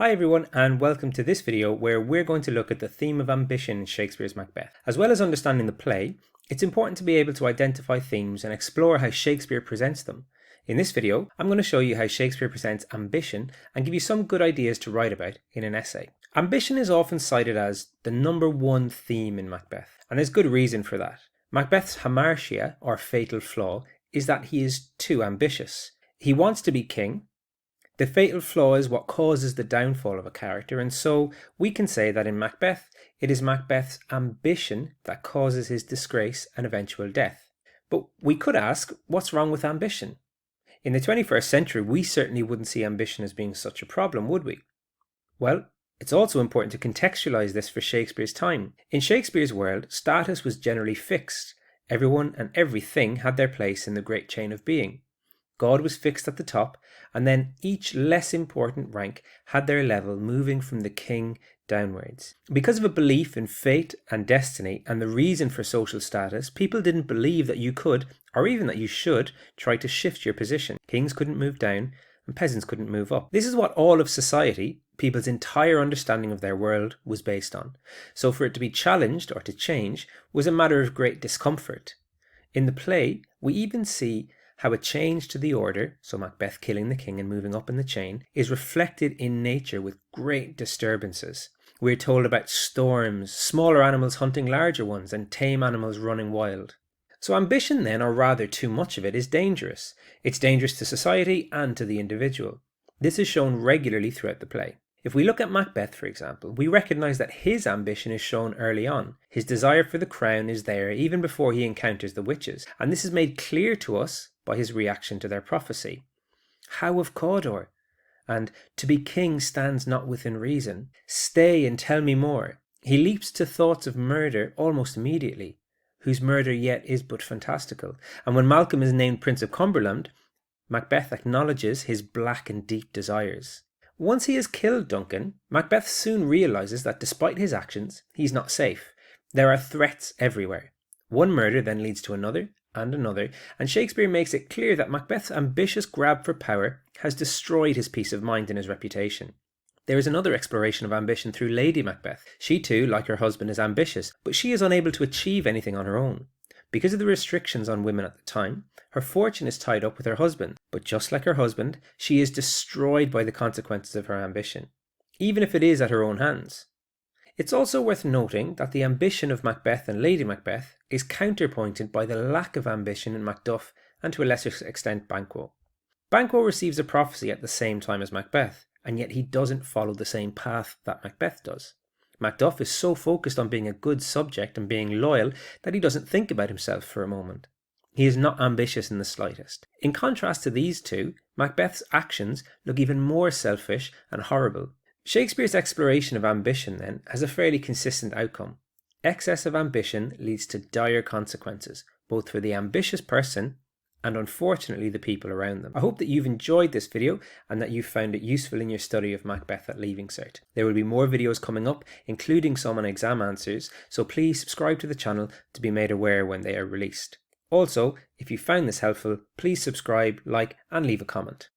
Hi everyone, and welcome to this video where we're going to look at the theme of ambition in Shakespeare's Macbeth. As well as understanding the play, it's important to be able to identify themes and explore how Shakespeare presents them. In this video, I'm going to show you how Shakespeare presents ambition and give you some good ideas to write about in an essay. Ambition is often cited as the number one theme in Macbeth, and there's good reason for that. Macbeth's hamartia, or fatal flaw, is that he is too ambitious. He wants to be king. The fatal flaw is what causes the downfall of a character, and so we can say that in Macbeth, it is Macbeth's ambition that causes his disgrace and eventual death. But we could ask, what's wrong with ambition? In the 21st century, we certainly wouldn't see ambition as being such a problem, would we? Well, it's also important to contextualize this for Shakespeare's time. In Shakespeare's world, status was generally fixed. Everyone and everything had their place in the great chain of being. God was fixed at the top, and then each less important rank had their level moving from the king downwards. Because of a belief in fate and destiny and the reason for social status, people didn't believe that you could, or even that you should, try to shift your position. Kings couldn't move down, and peasants couldn't move up. This is what all of society, people's entire understanding of their world, was based on. So for it to be challenged or to change was a matter of great discomfort. In the play, we even see how a change to the order, so Macbeth killing the king and moving up in the chain, is reflected in nature with great disturbances. We're told about storms, smaller animals hunting larger ones, and tame animals running wild. So ambition then, or rather too much of it, is dangerous. It's dangerous to society and to the individual. This is shown regularly throughout the play. If we look at Macbeth, for example, we recognise that his ambition is shown early on. His desire for the crown is there even before he encounters the witches, and this is made clear to us by his reaction to their prophecy. How of Cawdor? And to be king stands not within reason. Stay and tell me more. He leaps to thoughts of murder almost immediately, whose murder yet is but fantastical. And when Malcolm is named Prince of Cumberland, Macbeth acknowledges his black and deep desires. Once he has killed Duncan, Macbeth soon realises that despite his actions, he's not safe. There are threats everywhere. One murder then leads to another, and Shakespeare makes it clear that Macbeth's ambitious grab for power has destroyed his peace of mind and his reputation. There is another exploration of ambition through Lady Macbeth. She too, like her husband, is ambitious, but she is unable to achieve anything on her own. Because of the restrictions on women at the time, her fortune is tied up with her husband, but just like her husband, she is destroyed by the consequences of her ambition, even if it is at her own hands. It's also worth noting that the ambition of Macbeth and Lady Macbeth is counterpointed by the lack of ambition in Macduff and to a lesser extent Banquo. Banquo receives a prophecy at the same time as Macbeth, and yet he doesn't follow the same path that Macbeth does. Macduff is so focused on being a good subject and being loyal that he doesn't think about himself for a moment. He is not ambitious in the slightest. In contrast to these two, Macbeth's actions look even more selfish and horrible. Shakespeare's exploration of ambition, then, has a fairly consistent outcome. Excess of ambition leads to dire consequences, both for the ambitious person and unfortunately the people around them. I hope that you've enjoyed this video and that you found it useful in your study of Macbeth at Leaving Cert. There will be more videos coming up, including some on exam answers, so please subscribe to the channel to be made aware when they are released. Also, if you found this helpful, please subscribe, like and leave a comment.